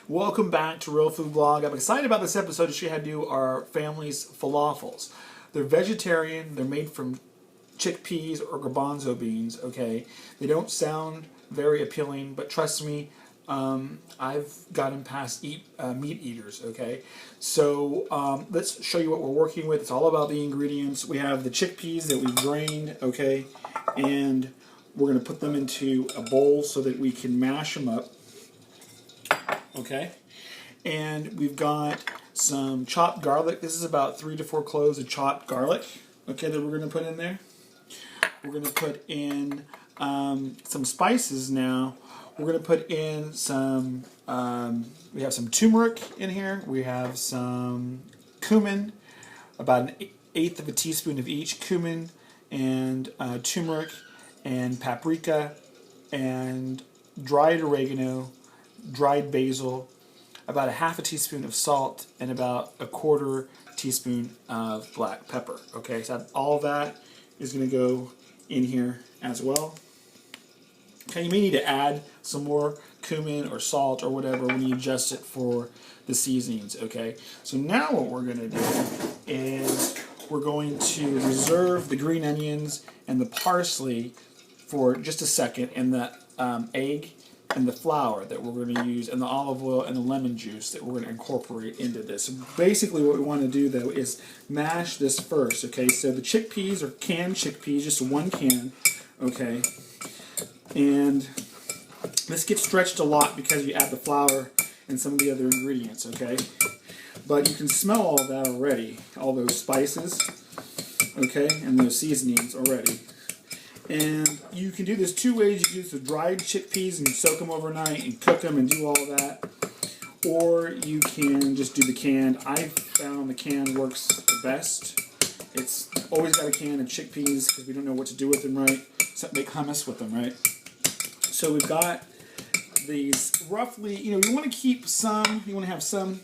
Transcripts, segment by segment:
Welcome back to Real Food Blog. I'm excited about this episode to show you how to do our family's falafels. They're vegetarian, they're made from chickpeas or garbanzo beans, okay? They don't sound very appealing, but trust me, I've gotten past meat eaters, okay? So let's show you what we're working with. It's all about the ingredients. We have the chickpeas that we've drained, okay? And we're going to put them into a bowl so that we can mash them up. Okay, and we've got some chopped garlic. This is about 3 to 4 cloves of chopped garlic, okay, that we're going to put in there. We're going to put in some spices now. We're going to put in some, we have some turmeric in here. We have some cumin, about an eighth of a teaspoon of each, cumin and turmeric and paprika and dried oregano, dried basil, about a half a teaspoon of salt, and about a quarter teaspoon of black pepper. Okay, so all that is going to go in here as well. Okay, you may need to add some more cumin or salt or whatever when you adjust it for the seasonings. Okay, so now what we're going to do is we're going to reserve the green onions and the parsley for just a second, and the egg and the flour that we're going to use, and the olive oil and the lemon juice that we're going to incorporate into this. So basically what we want to do though is mash this first, okay? So the chickpeas are canned chickpeas, just one can, okay? And this gets stretched a lot because you add the flour and some of the other ingredients, okay? But you can smell all of that already, all those spices, okay, and those seasonings already. And you can do this two ways. You can use the dried chickpeas and soak them overnight and cook them and do all that. Or you can just do the canned. I found the canned works the best. It's always got a can of chickpeas because we don't know what to do with them, right? So make hummus with them, right? So we've got these roughly, you want to keep some, you want to have some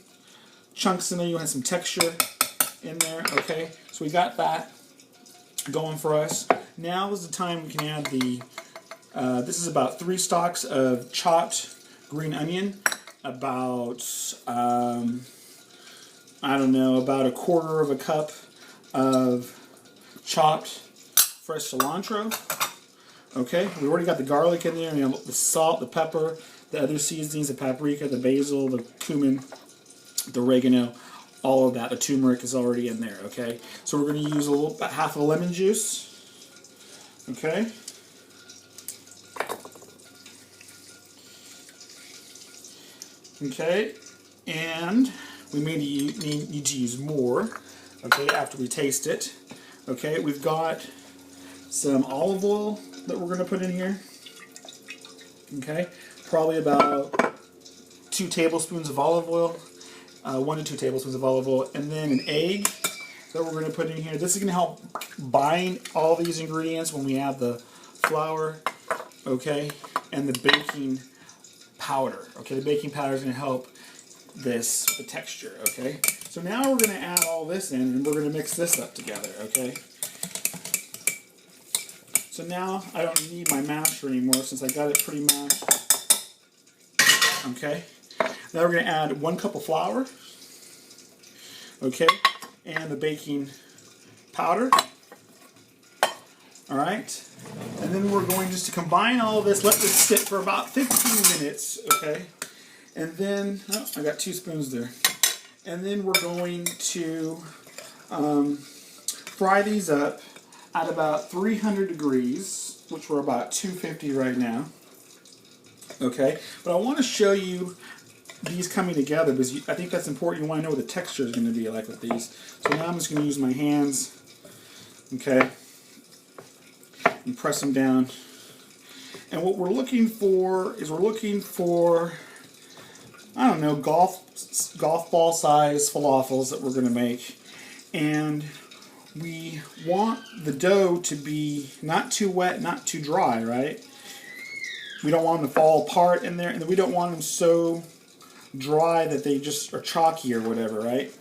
chunks in there. You want to have some texture in there, okay? So we got that going for us. Now is the time we can add the, this is about 3 stalks of chopped green onion, about, I don't know, about a quarter of a cup of chopped fresh cilantro. Okay, we already got the garlic in there, and the salt, the pepper, the other seasonings, the paprika, the basil, the cumin, the oregano, all of that. The turmeric is already in there, okay? So we're going to use about half a lemon juice. Okay. Okay, and we may need to use more, okay, after we taste it. Okay, we've got some olive oil that we're going to put in here. Okay, probably about 2 tablespoons of olive oil, 1 to 2 tablespoons of olive oil, and then an egg that we're going to put in here. This is going to help bind all these ingredients when we add the flour, okay, and the baking powder. Okay, the baking powder is going to help the texture, okay? So now we're going to add all this in, and we're going to mix this up together, okay? So now I don't need my masher anymore since I got it pretty mashed. Okay, now we're going to add 1 cup of flour, okay, and the baking powder. All right, and then we're going just to combine all of this, let this sit for about 15 minutes, okay, and then, oh, I got 2 spoons there, and then we're going to fry these up at about 300 degrees, which we're about 250 right now, okay, but I want to show you these coming together because I think that's important. You want to know what the texture is going to be like with these. So now I'm just going to use my hands, okay, and press them down. And what we're looking for is I don't know, golf ball size falafels that we're going to make. And we want the dough to be not too wet, not too dry, right? We don't want them to fall apart in there, and we don't want them so dry that they just are chalky or whatever, right?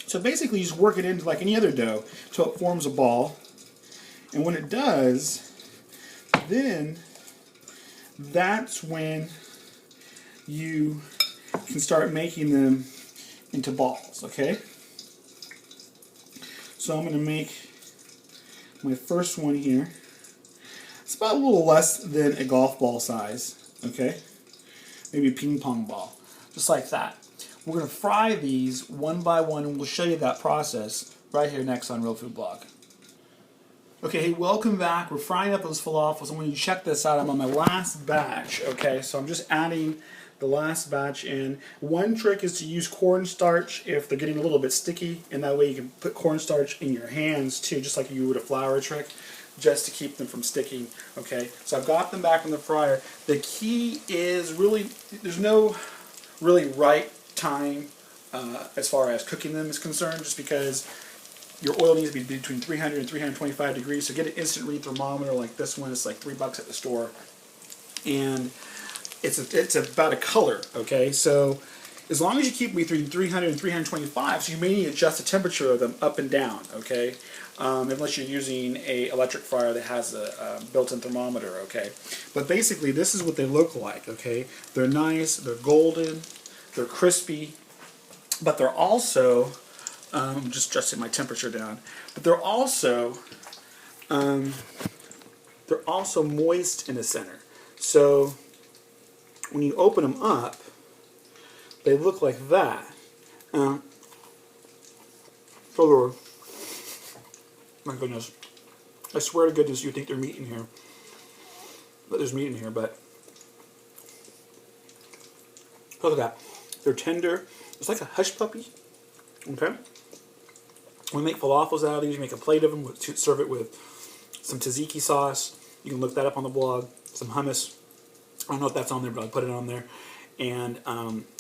So basically you just work it into like any other dough until it forms a ball. And when it does, then that's when you you can start making them into balls, okay? So I'm going to make my first one here. It's about a little less than a golf ball size, okay? Maybe a ping pong ball, just like that. We're going to fry these one by one, and we'll show you that process right here next on Real Food Blog. Okay, hey, welcome back. We're frying up those falafels, and when you check this out, I'm on my last batch, okay? So I'm just adding the last batch in. One trick is to use cornstarch if they're getting a little bit sticky, and that way you can put cornstarch in your hands too, just like you would a flour trick, just to keep them from sticking, okay? So I've got them back in the fryer. The key is really, there's no really right time as far as cooking them is concerned, just because your oil needs to be between 300 and 325 degrees. So get an instant read thermometer like this one. It's like $3 at the store, and it's about a color. Okay, so as long as you keep them between 300 and 325, so you may need to adjust the temperature of them up and down. Okay, unless you're using a electric fryer that has a built-in thermometer. Okay, but basically this is what they look like. Okay, they're nice, they're golden, they're crispy, but they're also I'm just adjusting my temperature down. But they're also moist in the center. So when you open them up, they look like that. So my goodness, I swear to goodness, you think there's meat in here. But there's meat in here. But look at that. They're tender. It's like a hush puppy. Okay. We make falafels out of these. You make a plate of them. Serve it with some tzatziki sauce. You can look that up on the blog. Some hummus. I don't know if that's on there, but I'll put it on there. And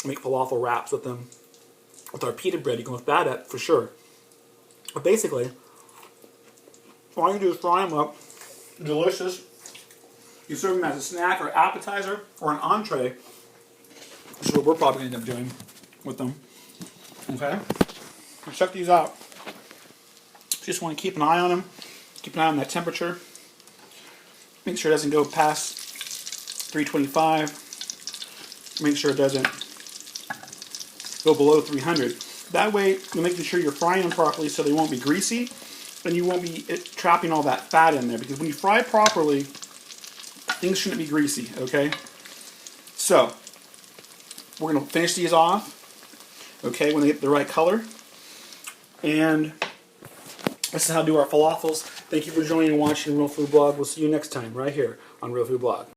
make falafel wraps with them. With our pita bread, you can look that up for sure. But basically, all you do is fry them up. Delicious. You serve them as a snack or appetizer or an entree. Which is what we're probably going to end up doing with them. Okay? Check these out. Just want to keep an eye on them. Keep an eye on that temperature. Make sure it doesn't go past 325. Make sure it doesn't go below 300. That way, you're making sure you're frying them properly so they won't be greasy, and you won't be trapping all that fat in there. Because when you fry properly, things shouldn't be greasy. Okay. So we're going to finish these off. Okay, when they get the right color. And this is how to do our falafels. Thank you for joining and watching Real Food Blog. We'll see you next time right here on Real Food Blog.